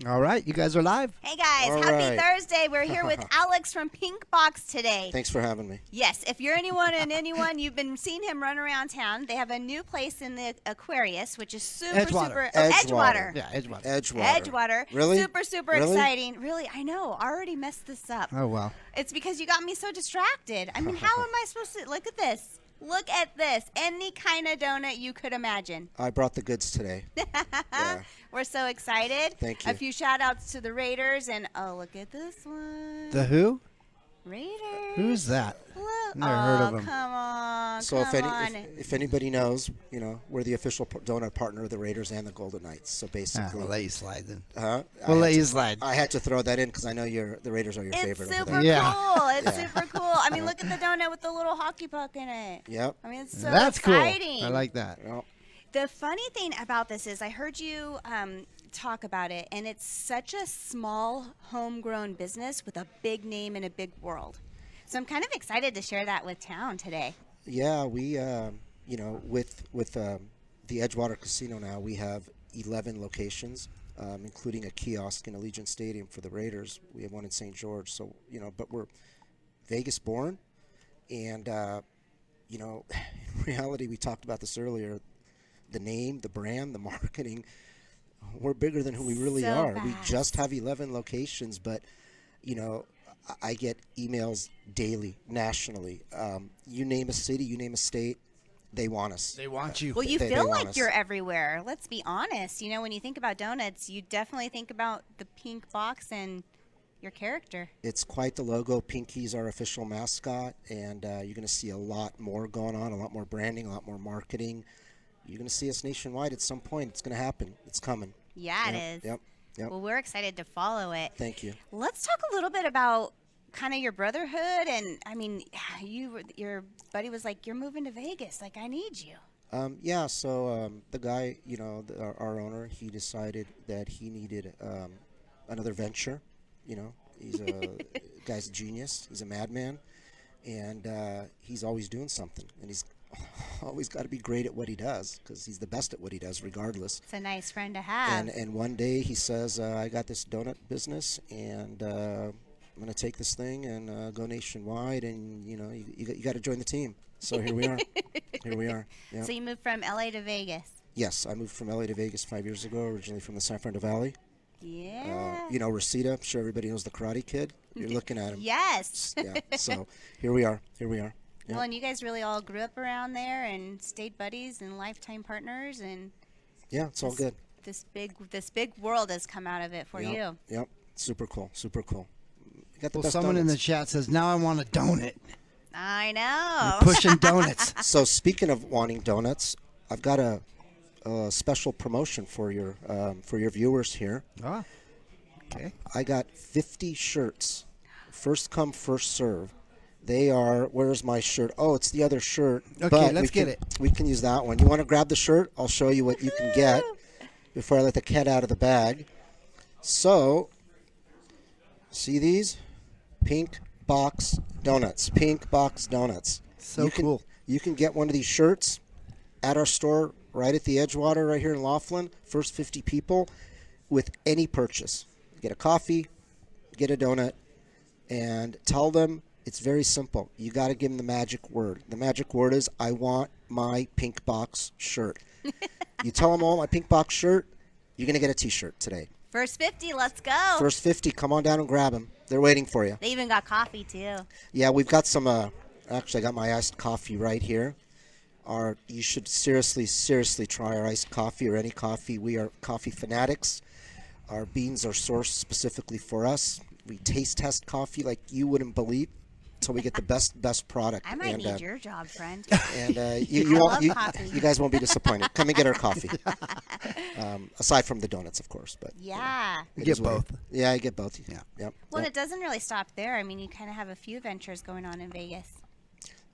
All right, you guys are live. Hey guys, All happy right. Thursday. We're here with Alex from PinkBox today. Thanks for having me. Yes, if you're anyone, you've been seeing him run around town. They have a new place in the Aquarius, which is super. Edgewater. Edgewater. Yeah, Edgewater. Edgewater. Really? Super Really? exciting. Really, I know. I already messed this up. Oh, wow. It's because you got me so distracted. I mean, how am I supposed to look at this? Look at this. Any kind of donut you could imagine. I brought the goods today. Yeah. We're so excited. Thank you. A few shout outs to the Raiders and look at this one. The who? Raiders. Who's that? Look. Never heard of 'em. Come on. So come on. if anybody knows, we're the official donut partner of the Raiders and the Golden Knights. So basically, We'll let you slide then. I We'll had let to- you slide. I had to throw that in because I know the Raiders are your It's favorite. over super there. Yeah. cool. It's super cool. I mean, look at the donut with the little hockey puck in it. Yep. I mean, it's so That's exciting. cool. I like that. Well, The funny thing about this is I heard you talk about it, and it's such a small homegrown business with a big name in a big world. So I'm kind of excited to share that with town today. yeah, we with the Edgewater Casino now, we have 11 locations, including a kiosk in Allegiant Stadium for the Raiders. We have one in St. George. So but we're Vegas born, and in reality, we talked about this earlier. The name, the brand, the marketing, we're bigger than who we really So are. We fast. just have 11 locations, but I get emails daily, nationally. You name a city, you name a state, they want us. They want you. Well, you They feel want like us. you're everywhere. Let's be honest. When you think about donuts, you definitely think about the pink box and your character. It's quite the logo. Pinky's our official mascot, and you're going to see a lot more going on, a lot more branding, a lot more marketing. You're going to see us nationwide at some point. It's going to happen. It's coming. Yeah, Yep, it is. Yep. Well, we're excited to follow it. Thank you. Let's talk a little bit about kind of your brotherhood. And I mean, your buddy was like, "You're moving to Vegas. Like, I need you." So the guy, our owner, he decided that he needed another venture. He's guy's a genius. He's a madman, and he's always doing something. And he's always got to be great at what he does because he's the best at what he does, regardless. It's a nice friend to have. And one day he says, "I got this donut business, and I'm going to take this thing and go nationwide. And you got to join the team." So here we are. Here we are. Yeah. So you moved from LA to Vegas. Yes, I moved from LA to Vegas 5 years ago, originally from the San Fernando Valley. Yeah. Rosita, I'm sure everybody knows the Karate Kid. You're looking at him. Yes. Yeah, so here we are. Here we are. Yeah. Well, and you guys really all grew up around there and stayed buddies and lifetime partners, and Yeah, it's all good. this big world has come out of it for you. Yep, super cool, super cool. We got the Well, best someone in the donuts. chat says, now I want a donut. I know. Pushing donuts. So speaking of wanting donuts, I've got a special promotion for your viewers here. Ah, okay. I got 50 shirts. First come, first serve. They are, where's my shirt? Oh, it's the other shirt. Okay, but let's get it. We can use that one. You want to grab the shirt? I'll show you what you can get before I let the cat out of the bag. So, see these? PinkBox Doughnuts. PinkBox Doughnuts. So cool. You can get one of these shirts at our store right at the Edgewater right here in Laughlin. First 50 people with any purchase. Get a coffee, get a donut, and tell them it's very simple. You got to give them the magic word. The magic word is, I want my PinkBox shirt. You tell them, my PinkBox shirt, you're going to get a t-shirt today. First 50, let's go. First 50, come on down and grab them. They're waiting for you. They even got coffee too. Yeah, we've got some, actually I got my iced coffee right here. You should seriously try our iced coffee or any coffee. We are coffee fanatics. Our beans are sourced specifically for us. We taste test coffee like you wouldn't believe until we get the best product. I might need your job, friend. And I love coffee. you guys won't be disappointed. Come and get our coffee. Aside from the donuts, of course. But Yeah. it get is what it- both. Yeah, I get both. Yeah. Yep. Well, Yep. it doesn't really stop there. I mean, you kind of have a few ventures going on in Vegas.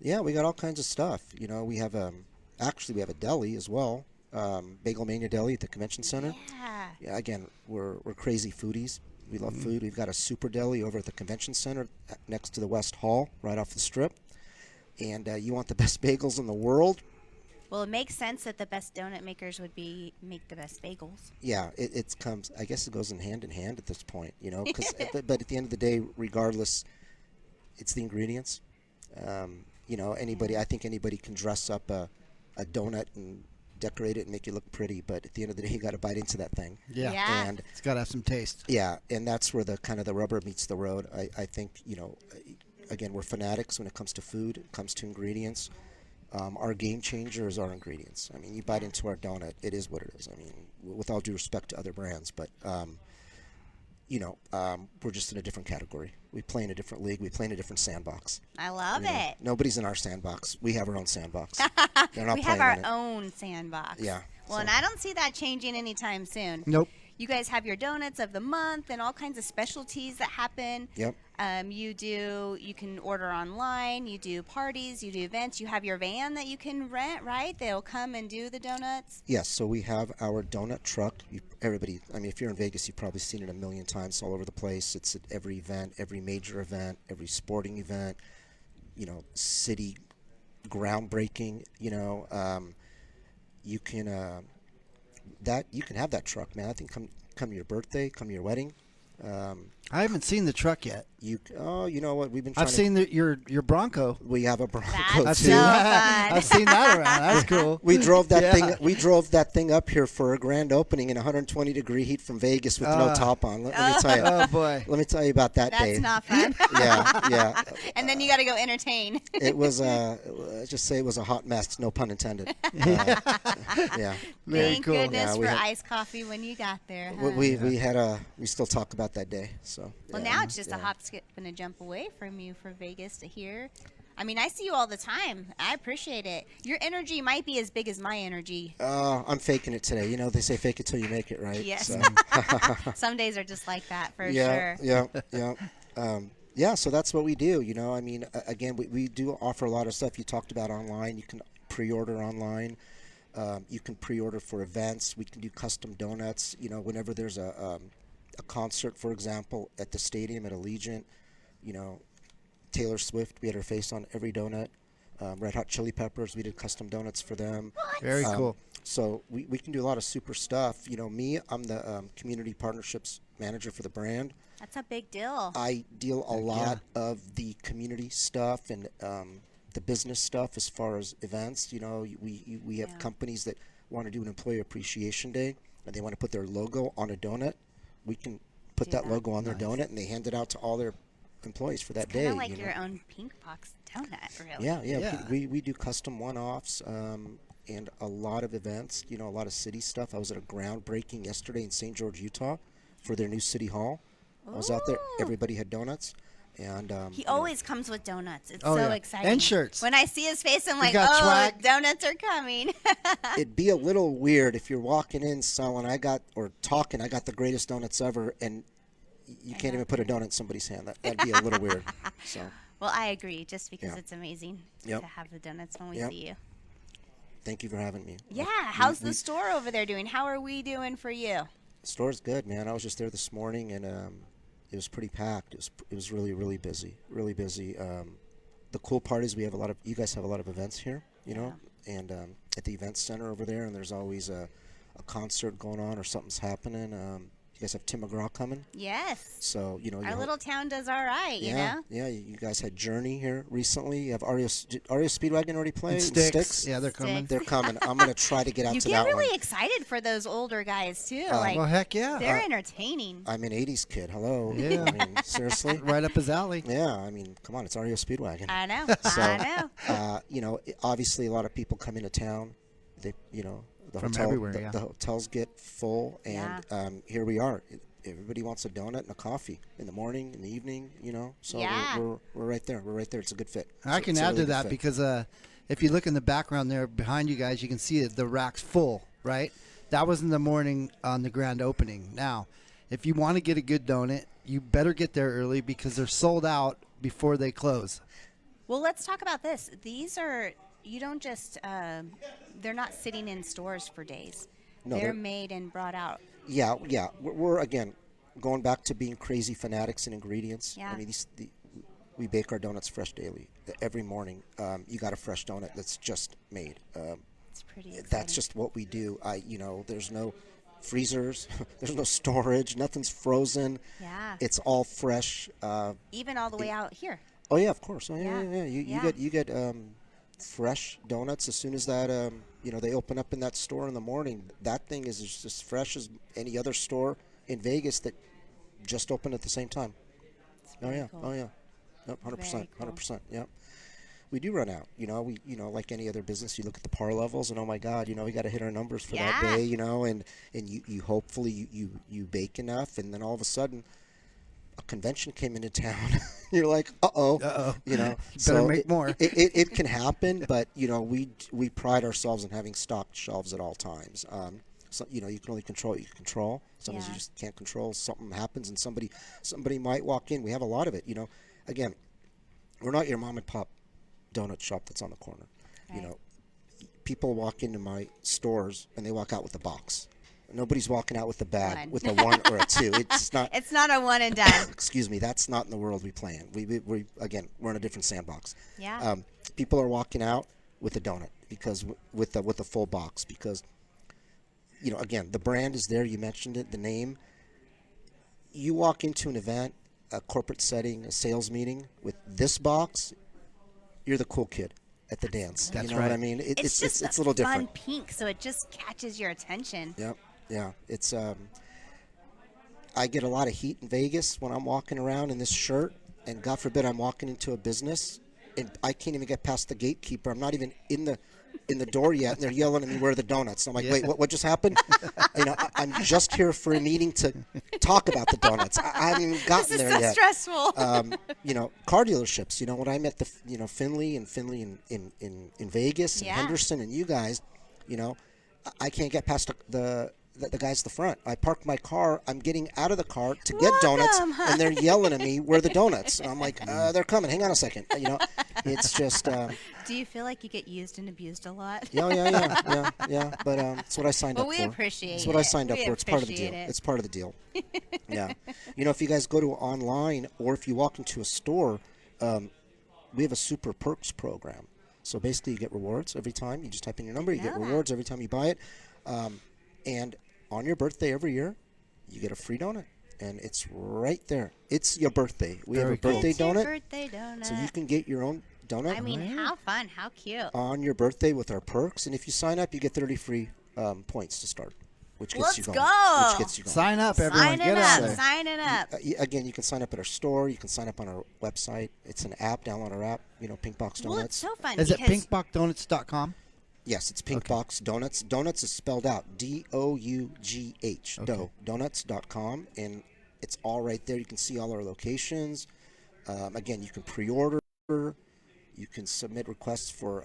Yeah, we got all kinds of stuff. We have actually we have a deli as well. Bagel Mania Deli at the Convention Center. Yeah. Yeah, again, we're crazy foodies. We love food. We've got a super deli over at the Convention Center next to the West Hall, right off the strip. And you want the best bagels in the world? Well, it makes sense that the best donut makers would make the best bagels. Yeah, it comes. I guess it goes in hand at this point, you know. Because but at the end of the day, regardless, it's the ingredients. You know, I think anybody can dress up a donut and decorate it and make it look pretty. But at the end of the day, you got to bite into that thing. Yeah. Yeah. And It's got to have some taste. yeah, and that's where the kind of the rubber meets the road. I think, you know, again, we're fanatics when it comes to food, it comes to ingredients. Our game changer is our ingredients. I mean, you bite into our donut, it is what it is. I mean, with all due respect to other brands, but you know, we're just in a different category. We play in a different league. We play in a different sandbox. I love You know, it. nobody's in our sandbox. We have our own sandbox. They're not We playing have in our it. own sandbox. Yeah, Well, so- and I don't see that changing anytime soon. Nope. You guys have your donuts of the month and all kinds of specialties that happen. Yep. You can order online, you do parties, you do events, you have your van that you can rent, right? They'll come and do the donuts. Yes, so we have our donut truck. Everybody, I mean, if you're in Vegas, you've probably seen it a million times all over the place. It's at every event, every major event, every sporting event, you know, city groundbreaking, you know. You can you can have that truck, man. I think come your birthday, come your wedding. I haven't seen the truck yet. You know what? We've been trying I've seen your Bronco. we have a Bronco That's I've too. seen so that. fun. I've seen that around. That's cool. We drove that Yeah. thing. We drove that thing up here for a grand opening in 120 degree heat from Vegas with no top on. Let me tell you. Oh boy. Let me tell you about that day. That's not fun. Yeah. And then you got to go entertain. It was let's just say it was a hot mess. No pun intended. Yeah. Very Thank cool. goodness Yeah, for we had- iced coffee when you got there. Huh? We still talk about that day. So. Well, yeah, now it's just a yeah. hop, skip, and a jump away from you for Vegas to here. I mean, I see you all the time. I appreciate it. Your energy might be as big as my energy. I'm faking it today. You know they say fake it till you make it, right? Yes. So, Some days are just like that for yeah, sure. yeah. So that's what we do. You know, I mean, again, we do offer a lot of stuff. You talked about online. You can pre-order online. You can pre-order for events. We can do custom donuts. You know, whenever there's a concert, for example, at the stadium at Allegiant, you know, Taylor Swift, we had her face on every donut. Red Hot Chili Peppers, we did custom donuts for them. Very cool. So we can do a lot of super stuff. You know, I'm the community partnerships manager for the brand. That's a big deal. I deal a lot of the community stuff and the business stuff as far as events. You know, we have companies that want to do an employee appreciation day and they want to put their logo on a donut. We can put Do that that. logo on their donut and they hand it out to all their employees for that It's day. kind of like you know? your own PinkBox donut, really. Yeah. Yeah. We do custom one-offs and a lot of events, you know, a lot of city stuff. I was at a groundbreaking yesterday in St. George, Utah for their new city hall. I was out there. Ooh. Everybody had donuts. And He you know, always comes with donuts. It's Oh, so yeah. exciting. And shirts. When I see his face, I'm like, got oh, swag. donuts are coming. it'd be a little weird if you're walking in selling, I got the greatest donuts ever, and you can't even put a donut in somebody's hand. That'd be a little weird. So Well, I agree, just because Yeah. it's amazing Yep. to have the donuts when we Yep. see you. thank you for having me. Yeah, how's the store over there doing? How are we doing for you? Store's good, man. I was just there this morning, and it was pretty packed. It was really, really busy. Really busy. The cool part is you guys have a lot of events here, you know, and at the event center over there, and there's always a concert going on or something's happening. You guys have Tim McGraw coming, Yes. so you know. Our little town does all right, you know? Yeah. You guys had Journey here recently. You have REO Speedwagon already played. And Sticks. Yeah, they're coming. Sticks. They're coming. I'm gonna try to get out You to get that really one. excited for those older guys, too. like, Well, heck yeah. they're entertaining. I'm an '80s kid. Hello. Yeah. I mean, seriously. Right up his alley. Yeah. I mean, come on. It's REO Speedwagon. I know. So, I know. You know, obviously a lot of people come into town. They, you know, From everywhere, the, yeah. the hotels get full, and here we are. Everybody wants a donut and a coffee in the morning, in the evening, you know. So Yeah. we're right there. We're right there. It's a good fit. I can It's a add really to good that fit. because if you look in the background there behind you guys, you can see the rack's full, right? That was in the morning on the grand opening. Now, if you want to get a good donut, you better get there early because they're sold out before they close. Well, let's talk about this. These are, you don't just, they're not sitting in stores for days. No, they're they're- made and brought out. Yeah. We're again going back to being crazy fanatics in ingredients. Yeah. I mean, we bake our donuts fresh daily. Every morning, you got a fresh donut that's just made. It's pretty exciting. That's just what we do. There's no freezers, there's no storage, nothing's frozen. Yeah. It's all fresh. Even all the way out here. Oh yeah, of course. Oh yeah, Yeah. yeah. You Yeah. get fresh donuts as soon as that they open up in that store in the morning. That thing is just as fresh as any other store in Vegas that just opened at the same time. Oh yeah, cool. oh yeah, yep, 100%, Very cool. 100%. Yep. We do run out. Like any other business, you look at the par levels, and oh my God, we got to hit our numbers for that Yeah. day, and you hopefully you bake enough, and then all of a sudden a convention came into town. You're like, Uh-oh. Better Better make more. It can happen, but we pride ourselves in having stocked shelves at all times. So you can only control what you can control. Sometimes you Yeah. just can't control. Something happens, and somebody might walk in. We have a lot of it. Again, we're not your mom and pop donut shop that's on the corner. Right. People walk into my stores and they walk out with a box. Nobody's walking out with a bag One. with a 1 or a 2. It's not. It's not a one and done. Excuse me. That's not in the world we play in. We again, we're in a different sandbox. Yeah. People are walking out with a donut because with a full box because again, the brand is there. You mentioned it, the name. You walk into an event, a corporate setting, a sales meeting with this box, you're the cool kid at the dance. That's you know what right. I mean? It's just a little different. fun pink, so it just catches your attention. Yep. Yeah. It's I get a lot of heat in Vegas when I'm walking around in this shirt, and God forbid I'm walking into a business and I can't even get past the gatekeeper. I'm not even in the door yet, and they're yelling at me, "Where are the donuts?" And I'm like, Yeah. "Wait, what just happened?" I'm just here for a meeting to talk about the donuts. I haven't even gotten This is there so yet. stressful. Car dealerships. When I met the Finley in Vegas and Yeah. Henderson and you guys, I can't get past the guys at the front. I parked my car. I'm getting out of the car to get donuts, Welcome. and they're yelling at me, "Where are the donuts?" And I'm like, "They're coming. Hang on a second." It's just. Do you feel like you get used and abused a lot? Yeah. But it's what I signed Well, up we for. appreciate It's what I it. signed up We for. It's part of the deal. appreciate it. It's part of the deal. Yeah. If you guys go to online or if you walk into a store, we have a super perks program. So basically, you get rewards every time. You just type in your number. You get know that. rewards every time you buy it. And on your birthday every year, you get a free donut. And it's right there. It's your birthday. We Very have a cool. birthday It's your donut. birthday donut. So you can get your own donut I mean, how fun, how cute. on your birthday with our perks. And if you sign up, you get 30 free points to start, which gets you Let's going. go. Which gets you going. Sign up, everyone. Sign Get it out up, there. sign it up. Again, you can sign up at our store. You can sign up on our website. It's an app. Download our app. PinkBox Doughnuts. Well, it's so fun Is it because pinkboxdoughnuts.com? Yes, it's PinkBox Doughnuts. Donuts is spelled out DOUGH. Okay. Doughnuts.com, and it's all right there. You can see all our locations. Again, you can pre-order. You can submit requests for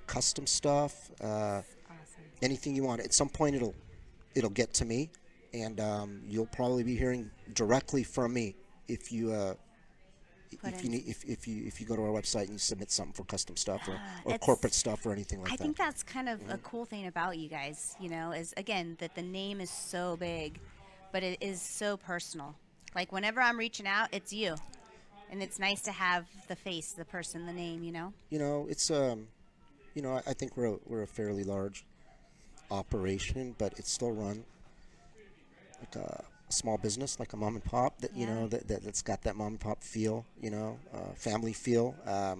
custom stuff. awesome. Anything you want. At some point, it'll get to me, and you'll probably be hearing directly from me if you. If you go to our website and you submit something for custom stuff or It's- corporate stuff or anything like I that. think that's kind of a cool thing about you guys, is again that the name is so big, but it is so personal. Like whenever I'm reaching out, it's you, and it's nice to have the face, the person, the name. It's I think we're a fairly large operation, but it's still run like a small business, like a mom and pop that Yeah. that's got that mom and pop feel, family feel. I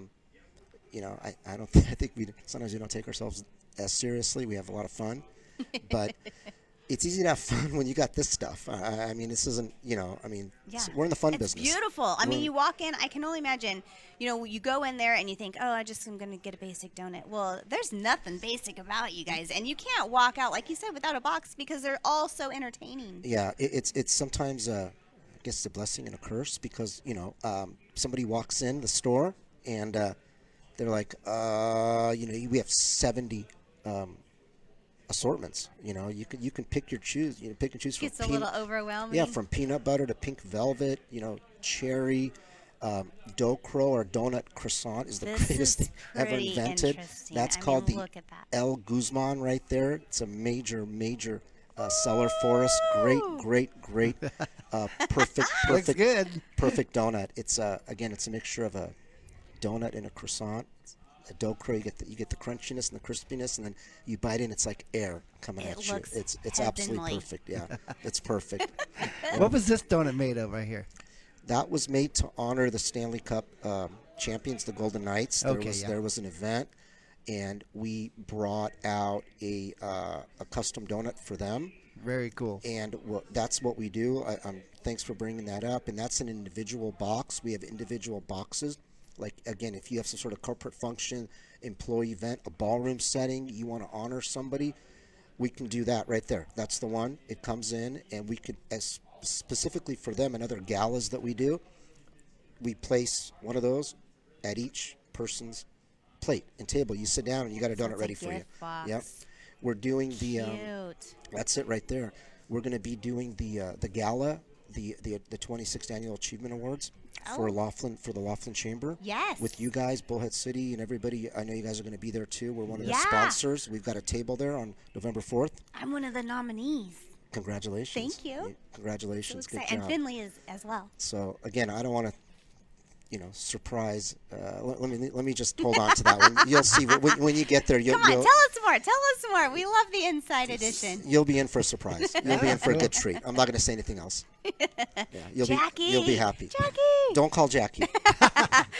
don't I think sometimes we don't take ourselves as seriously. We have a lot of fun, but it's easy to have fun when you got this stuff. I mean, this isn't, Yeah. we're in the fun It's business. beautiful. I mean, We're- you walk in, I can only imagine, you go in there and you think, oh, I'm going to get a basic donut. Well, there's nothing basic about you guys. And you can't walk out, like you said, without a box because they're all so entertaining. Yeah, it's sometimes I guess it's a blessing and a curse because somebody walks in the store and they're like, we have 70 assortments. You can pick your choose. Pick and choose from. It's a little overwhelming. Yeah, from peanut butter to pink velvet. Cherry. Dough crow or donut croissant is the This greatest is thing ever pretty invented. interesting. That's I called mean, the look at that. El Guzman right there. It's a major seller for us. Great, perfect, Looks good. perfect donut. It's again, it's a mixture of a donut and a croissant. a dough crow. You get the crunchiness and the crispiness, and then you bite in. It's like air coming It at you. looks It's absolutely heavenly. perfect. Yeah, it's perfect. What was this donut made of right here? That was made to honor the Stanley Cup champions, the Golden Knights. There was an event, and we brought out a custom donut for them. Very cool. And that's what we do. Thanks for bringing that up. And that's an individual box. We have individual boxes. Like, again, if you have some sort of corporate function, employee event, a ballroom setting, you want to honor somebody, we can do that right there. That's the one. It comes in, and we could, as specifically for them and other galas that we do, we place one of those at each person's plate and table. You sit down, and you got a donut it's ready a for you. gift box. Yep. We're doing the Cute. that's it right there. We're going to be doing the gala, the 26th Annual Achievement Awards for the Laughlin Chamber. Yes. With you guys, Bullhead City, and everybody. I know you guys are going to be there too. We're one of the Yeah. sponsors. We've got a table there on November 4th. I'm one of the nominees. Congratulations. Thank you. Congratulations. So Good excited. job. And Finley is as well. So again, I don't want to, surprise. Let me just hold on to that one. You'll see when you get there. Come on, tell us more. Tell us more. We love the inside edition. You'll be in for a surprise. You'll be in for a good treat. I'm not going to say anything else. Yeah, Jackie. You'll be happy. Jackie. Don't call Jackie.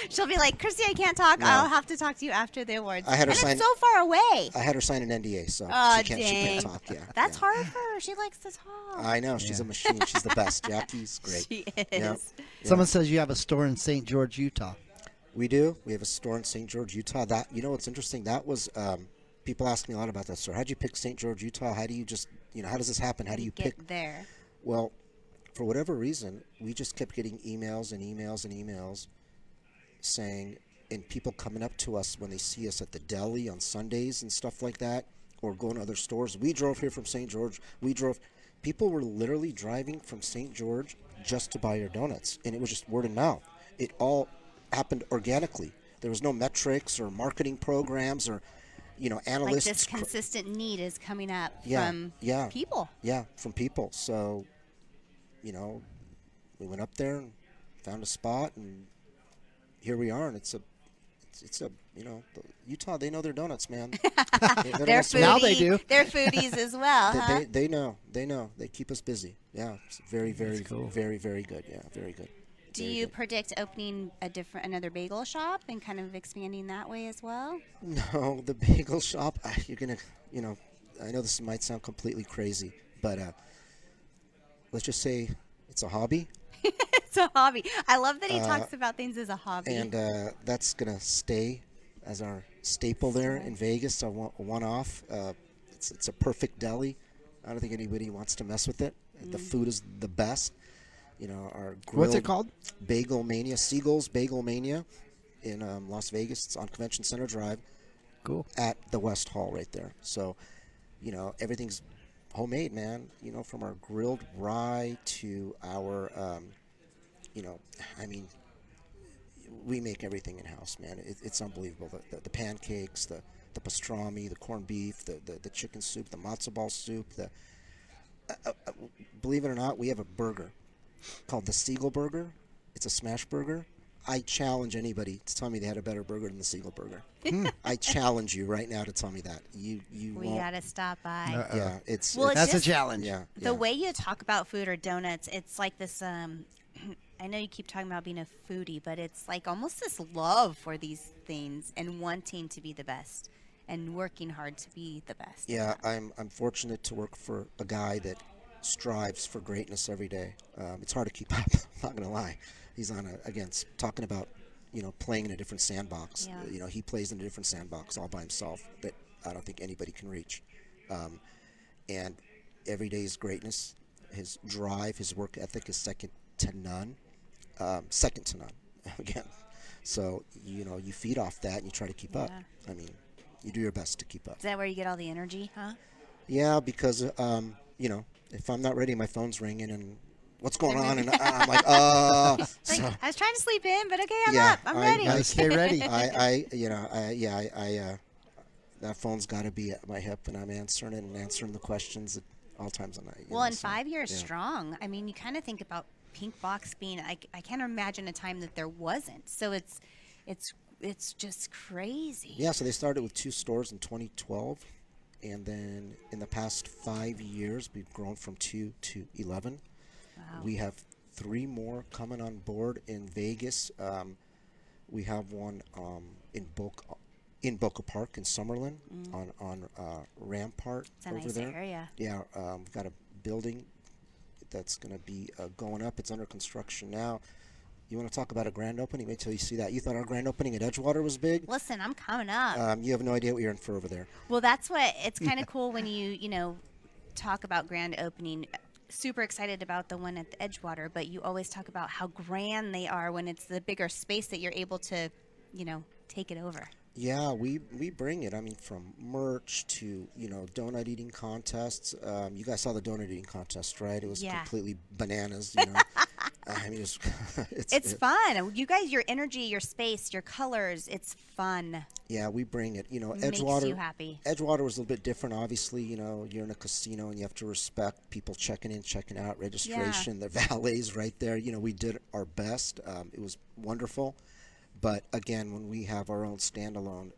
She'll be like, Christy, I can't talk. No. I'll have to talk to you after the awards. I had her and sign- it's so far away. I had her sign an NDA, so Oh, she can't dang. talk. Yeah, That's yeah. hard for her. She likes to talk. I know. She's a machine. She's the best. Jackie's great. She is. Yep. Someone says you have a store in St. George, Utah. We do. We have a store in St. George, Utah. That what's interesting? That was people ask me a lot about that store. How'd you pick St. George, Utah? How do you just how does this happen? How do you get pick? there? Well, for whatever reason, we just kept getting emails and emails and emails saying, and people coming up to us when they see us at the deli on Sundays and stuff like that, or going to other stores. We drove here from St. George. People were literally driving from St. George just to buy your donuts, and it was just word of mouth. It all happened organically. There was no metrics or marketing programs or, analysts. Like this consistent need is coming up Yeah, from yeah. people. Yeah, from people. So, we went up there and found a spot, and here we are. And it's a Utah. They know their donuts, man. They're foodies. Now they do. They're foodies as well, huh? They know. They keep us busy. Yeah, it's very, very, cool. very, very good. Yeah, very good. Do Very you good. predict opening another bagel shop and kind of expanding that way as well? No, the bagel shop. You're gonna, I know this might sound completely crazy, but let's just say it's a hobby, It's a hobby. I love that he talks about things as a hobby. and that's gonna stay as our staple there in Vegas. A one-off. It's a perfect deli. I don't think anybody wants to mess with it. The food is the best. Our grilled What's it called? Bagel Mania, Siegel's Bagel Mania in Las Vegas. It's on Convention Center Drive. Cool. At the West Hall right there. So, everything's homemade, man. From our grilled rye to our, we make everything in-house, man. It's unbelievable. The pancakes, the pastrami, the corned beef, the chicken soup, the matzo ball soup. Believe it or not, we have a burger called the Siegel Burger. It's a smash burger. I challenge anybody to tell me they had a better burger than the Siegel Burger. I challenge you right now to tell me that. You we won't. gotta stop by. Yeah, it's Well, That's just a challenge. yeah. The way you talk about food or donuts, it's like this. I know you keep talking about being a foodie, but it's like almost this love for these things and wanting to be the best and working hard to be the best. Yeah, I'm fortunate to work for a guy that strives for greatness every day. It's hard to keep up. I'm not gonna lie. He's on talking about playing in a different sandbox. Yeah. He plays in a different sandbox all by himself that I don't think anybody can reach. And every day is greatness. His drive, his work ethic is second to none. Again. So you feed off that and you try to keep up. I mean, you do your best to keep up. Is that where you get all the energy, huh? Yeah, because if I'm not ready, my phone's ringing and what's going on, and I'm like, Like, so, I was trying to sleep in, but okay, I'm yeah, up. I'm ready. Gotta stay ready. That phone's got to be at my hip, and I'm answering it and answering the questions at all times of the night. Well, in 5 years strong, I mean, you kind of think about PinkBox being. I can't imagine a time that there wasn't. So it's it's just crazy. Yeah, so they started with 2 stores in 2012, and then in the past 5 years, we've grown from 2 to 11. Wow. We have 3 more coming on board in Vegas. We have one in Boca Park in Summerlin on Rampart It's a over nice there. area. Yeah, we've got a building that's going to be going up. It's under construction now. You want to talk about a grand opening? Wait till you see that. You thought our grand opening at Edgewater was big? Listen, I'm coming up. You have no idea what you're in for over there. Well, that's what it's kind of cool when you know talk about grand opening. Super excited about the one at the Edgewater, but you always talk about how grand they are when it's the bigger space that you're able to, take it over. Yeah, we bring it. I mean, from merch to, donut eating contests. You guys saw the donut eating contest, right? It was completely bananas, I mean, it's fun. You guys, your energy, your space, your colors, it's fun. Yeah, we bring it. Makes Edgewater. you happy. Edgewater was a little bit different, obviously. You're in a casino and you have to respect people checking in, checking out, registration, the valets right there. We did our best. It was wonderful. But again, when we have our own standalone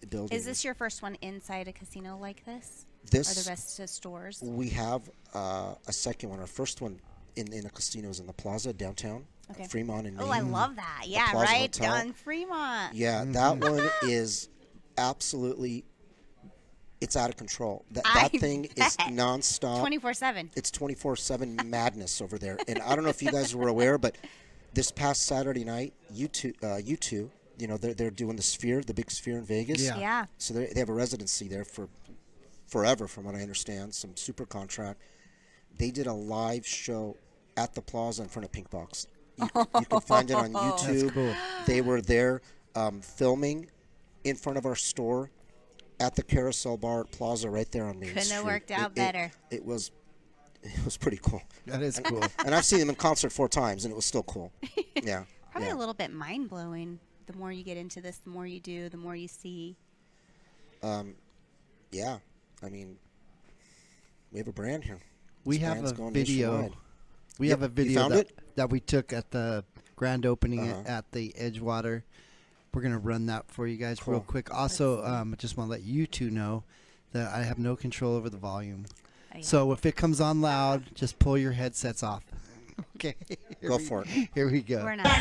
building. Is this your first one inside a casino like this? This, or the rest of stores? We have a second one. Our first one in a casino is in the Plaza downtown, Fremont and Maine. Oh, I love that. Yeah, right Hotel. on Fremont. Yeah, that one is absolutely, it's out of control. That thing is nonstop. 24/7. It's 24/7 madness over there. And I don't know if you guys were aware, but this past Saturday night, U2, they're doing the Sphere, the big Sphere in Vegas. Yeah. So they have a residency there for forever, from what I understand, some super contract. They did a live show at the Plaza in front of PinkBox. You can find it on YouTube. That's cool. They were there filming in front of our store at the Carousel Bar at Plaza right there on Main Street. Couldn't have worked out better. It was pretty cool. That is cool. And I've seen them in concert 4 times, and it was still cool. Yeah. Probably a little bit mind-blowing. The more you get into this, the more you do, the more you see. Yeah. I mean, we have a brand here. We This have brand's a going video. nationwide. We Yep, have a you video found that, it? that we took at the grand opening Uh-huh. at the Edgewater. We're going to run that for you guys real Cool. quick. Also, I just want to let you two know that I have no control over the volume. Oh, yeah. So if it comes on loud, just pull your headsets off. Okay. Go for it. Here we go. We're not. We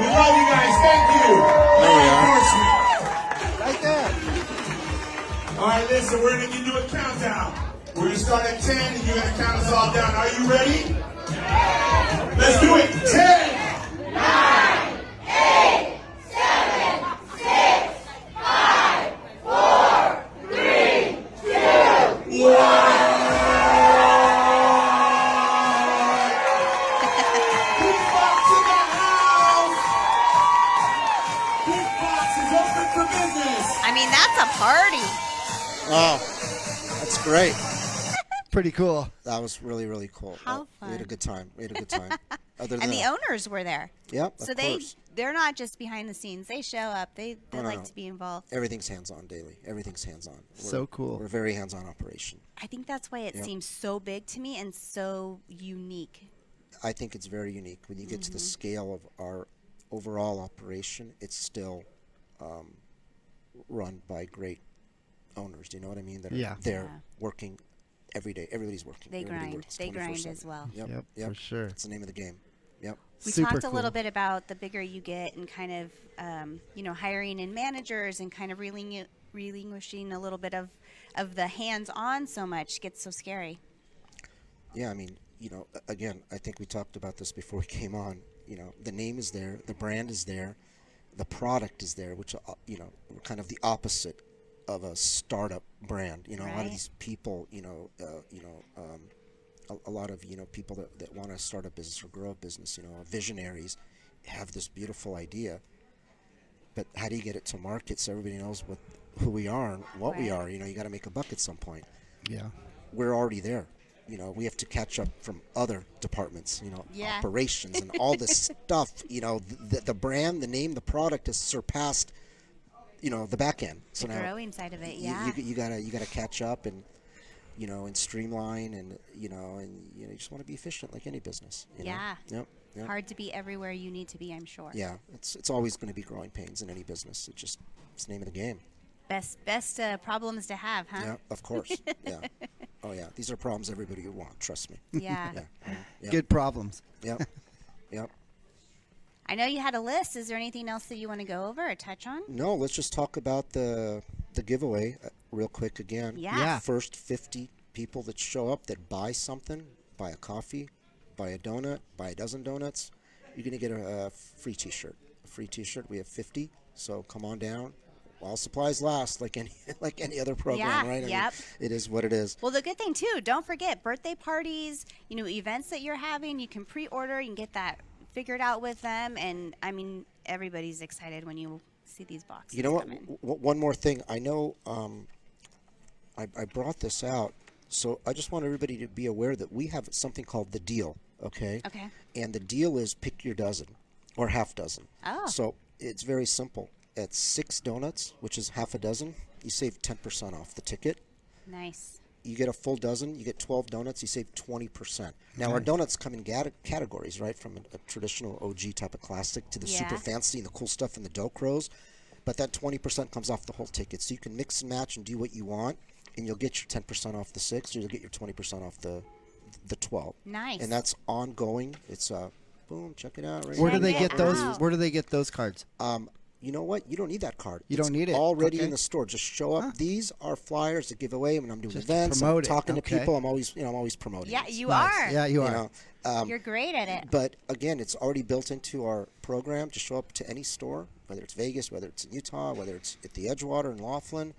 love you guys. Thank you. There we are. Right there. All right, listen, we're going to give you a countdown. We're going to start at 10, and you're going to count us all down. Are you ready? Let's do it. 10. 9, 8, 7, 6, 5, 4, 3, 2, 1. PinkBox in the house. PinkBox is open for business. I mean, that's a party. Oh, that's great. Pretty cool. That was really, really cool. How We had a fun. good time. Other than And the that, owners were there. Yep, So of they course. they're not just behind the scenes. They show up. They No, like no. to be involved. Everything's hands-on daily. Everything's hands-on. So cool. We're a very hands-on operation. I think that's why it Yep. seems so big to me and so unique. I think it's very unique. When you get to the scale of our overall operation, it's still run by great owners. Do you know what I mean? That are Yeah. there Yeah. working every day. Everybody's working. They Everybody grind. works They grind 24/7. as well. Yep. Yep, for sure. It's the name of the game. Yep. We Super talked a little cool. bit about the bigger you get and kind of, hiring in managers and kind of relinquishing a little bit of the hands-on so much gets so scary. Yeah, I mean, again, I think we talked about this before we came on. The name is there, the brand is there, the product is there, which, we're kind of the opposite of a startup brand. A lot Right. of these people, a lot of, people that want to start a business or grow a business, visionaries have this beautiful idea. But how do you get it to market so everybody knows who we are and what we Right. are? You got to make a buck at some point. Yeah. We're already there. We have to catch up from other departments, Yeah. operations and all this stuff. The brand, the name, the product has surpassed, the back end. So The now growing side of it, yeah. you gotta catch up and and streamline and you just want to be efficient like any business. Yeah. Yep. Yeah. Hard to be everywhere you need to be, I'm sure. Yeah, it's always going to be growing pains in any business. It's the name of the game. Best problems to have, huh? Yeah, of course. Yeah. Oh yeah, these are problems everybody would want. Trust me. Yeah. Yeah. Yep. Good problems. Yep. Yep. I know you had a list. Is there anything else that you want to go over or touch on? No, let's just talk about the giveaway real quick again. Yeah. First 50 people that show up that buy something, buy a coffee, buy a donut, buy a dozen donuts, you're going to get a free T-shirt. A free T-shirt. We have 50, so come on down. While supplies last, like any other program, Yeah, right? I yep. mean, it is what it is. Well, the good thing, too, don't forget birthday parties, events that you're having. You can pre-order. You can get that figured out with them. And, I mean, everybody's excited when you see these boxes You know what? come in. One more thing. I know I brought this out, so I just want everybody to be aware that we have something called the deal, okay? Okay. And the deal is pick your dozen or half dozen. Oh. So it's very simple. At 6 donuts, which is half a dozen, you save 10% off the ticket. Nice. You get a full dozen, you get 12 donuts, you save 20%. Now, our donuts come in categories, right? From a traditional OG type of classic to the super Yeah. fancy and the cool stuff in the dough crows. But that 20% comes off the whole ticket. So you can mix and match and do what you want, and you'll get your 10% off the 6, or you'll get your 20% off the 12. Nice. And that's ongoing. It's boom, check it out. Right Where do here. they Check get it those? out. Where do they get those cards? You know what? You don't need that card. You don't need it. Already Okay. in the store. Just show up. These are flyers to give away when I'm doing Just events. I'm promote it. talking Okay. to people. I'm always promoting. Yeah, this. you Nice. are. Yeah, you are. You're great at it. But again, it's already built into our program. Just show up to any store, whether it's Vegas, whether it's in Utah, whether it's at the Edgewater in Laughlin,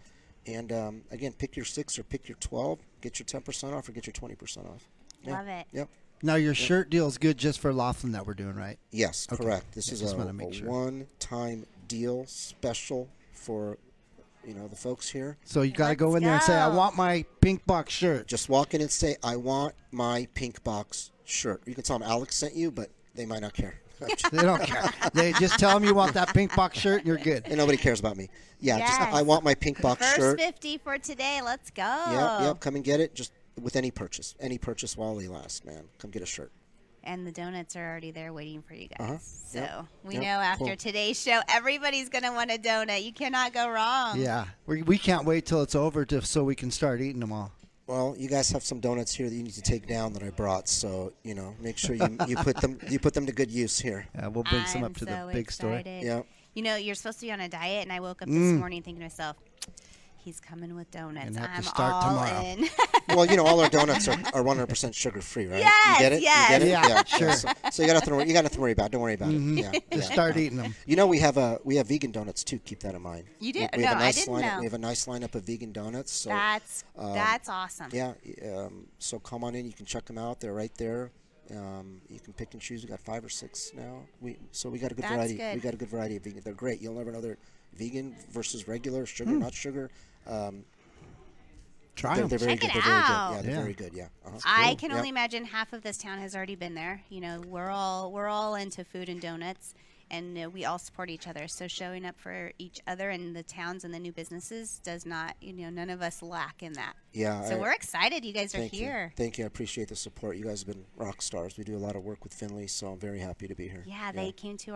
and again, pick your 6 or pick your 12. Get your 10% off or get your 20% off. Yeah. Love it. Yep. Now your shirt deal is good just for Laughlin that we're doing, right? Yes, Okay. correct. This Yeah, is just a wanna make sure. one-time deal special for the folks here. So you got to Let's go in there and say, "I go. want my pink box shirt." Just walk in and say, "I want my PinkBox shirt." You can tell them Alex sent you, but they might not care. They don't care. They just tell them you want that pink box shirt, and you're good. And nobody cares about me. Yeah, just Yes. I want my PinkBox First shirt. 50 for today. Let's go. Yep, come and get it. Just with any purchase while they last, man. Come get a shirt. And the donuts are already there waiting for you guys. Uh-huh. So Yep. we Yep. know after Cool. today's show, everybody's going to want a donut. You cannot go wrong. Yeah, we can't wait till it's over so we can start eating them all. Well, you guys have some donuts here that you need to take down that I brought, so make sure you put them to good use here. Yeah, we'll bring some I'm up to so the big store. excited. Yeah. You're supposed to be on a diet, and I woke up this morning thinking to myself, he's coming with donuts. And have to I'm start all tomorrow. in. Well, all our donuts are 100% sugar-free, right? Yes, you get it? yes. You get it? Yeah, sure. So you got nothing to worry about. Don't worry about it. Yeah. Just yeah. start eating them. We have vegan donuts too. Keep that in mind. You did? We have No, a nice I didn't lineup. know. We have a nice lineup of vegan donuts. So That's awesome. yeah. So come on in. You can check them out. They're right there. You can pick and choose. We got 5 or 6 now. We got a good That's variety. good. We got a good variety of vegan. They're great. You'll never know they're vegan versus regular, sugar, not sugar. Try They're them. very Check good. it They're very good. out. Yeah, they're Yeah. very good. Yeah. Uh-huh. I can Yep. only imagine half of this town has already been there. We're all into food and donuts, and we all support each other. So showing up for each other and the towns and the new businesses does not, none of us lack in that. Yeah. So we're excited you guys are Thank here. you. Thank you. I appreciate the support. You guys have been rock stars. We do a lot of work with Finley, so I'm very happy to be here. Yeah, they came to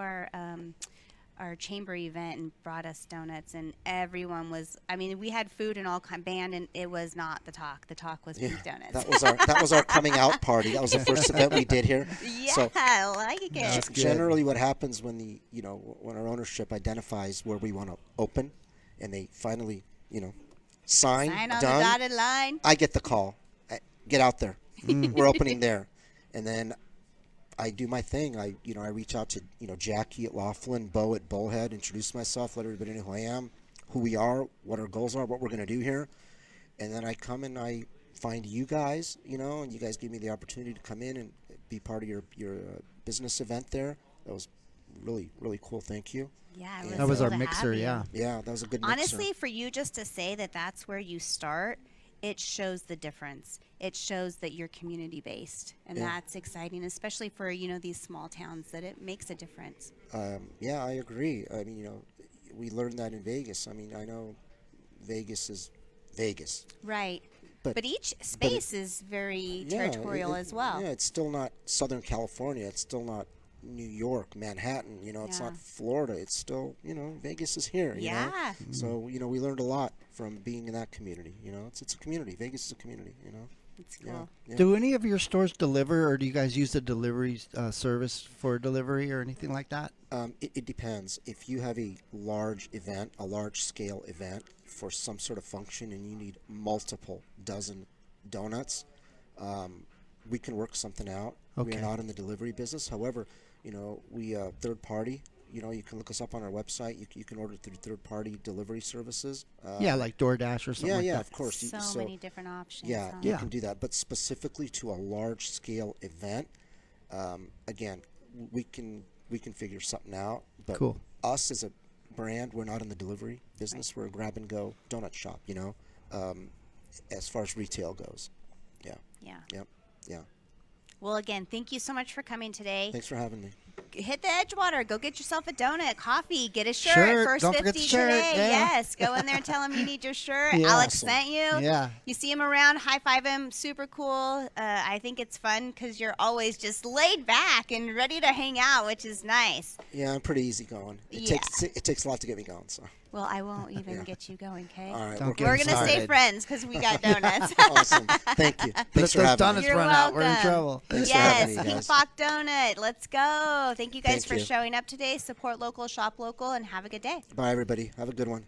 our chamber event and brought us donuts, and everyone was. I mean, we had food and all kind band, and it was not the talk. The talk was beef donuts. That was our coming out party. That was the first event we did here. yeah, So I like it. That's good. generally, what happens when when our ownership identifies where we want to open, and they finally sign Sign on done, the dotted line. I get the call. Get out there. We're opening there, and then I do my thing. I reach out to Jackie at Laughlin, Bo at Bullhead, introduce myself, let everybody know who I am, who we are, what our goals are, what we're going to do here, and then I come and I find you guys, and you guys give me the opportunity to come in and be part of your business event there. That was really, really cool. Thank you. Yeah, That it That was cool our to mixer, have you. yeah. Yeah, that was a good mixer. Honestly, for you just to say that that's where you start, it shows the difference. It shows that you're community based, and Yeah. that's exciting, especially for these small towns. That it makes a difference. Yeah, I agree. I mean, we learned that in Vegas. I mean, I know Vegas is Vegas. Right. But- But each space is very territorial as well. Yeah, it's still not Southern California. It's still not New York, Manhattan. You know, it's Yeah. not Florida. It's still, you know, Vegas is here. You know? Yeah. So, you know, we learned a lot from being in that community. You know, it's a community. Vegas is a community. You know. It's Yeah. cool. Yeah. Do any of your stores deliver, or do you guys use the delivery service for delivery or anything like that? It depends. If you have a large event, a large scale event for some sort of function, and you need multiple dozen donuts, we can work something out. We Okay. are not in the delivery business. However, you know, we third party. You know, you can look us up on our website. You can order through third party delivery services. Yeah, like DoorDash or something yeah, like yeah, that. of course. So many different options. Yeah, huh? you Yeah. can do that. But specifically to a large scale event, again, we can figure something out. But Cool. us as a brand, we're not in the delivery business. We're a grab and go donut shop. You know, as far as retail goes. Yeah. Yeah. Yep. Yeah. Well, again, thank you so much for coming today. Thanks for having me. Hit the Edgewater. Go get yourself a donut, coffee, get a shirt. Shirt. First Don't forget 50 the shirt. today. Yeah. Yes. Go in there and tell him you need your shirt. Yeah. Alex Awesome. sent you. Yeah. You see him around, high five him. Super cool. I think it's fun because you're always just laid back and ready to hang out, which is nice. Yeah, I'm pretty easy going. Yeah. It takes a lot to get me going. So. Well, I won't even get you going, okay? All right. Don't We're get We're him going to stay started. friends because we got donuts. awesome. Thank you. Let Thanks for those having donuts me. You're run out. We're in welcome. trouble. Thanks for Yes, having me, guys. PinkBox Donut. Let's go. Thank you guys Thank for you. showing up today. Support local, shop local, and have a good day. Bye, everybody. Have a good one.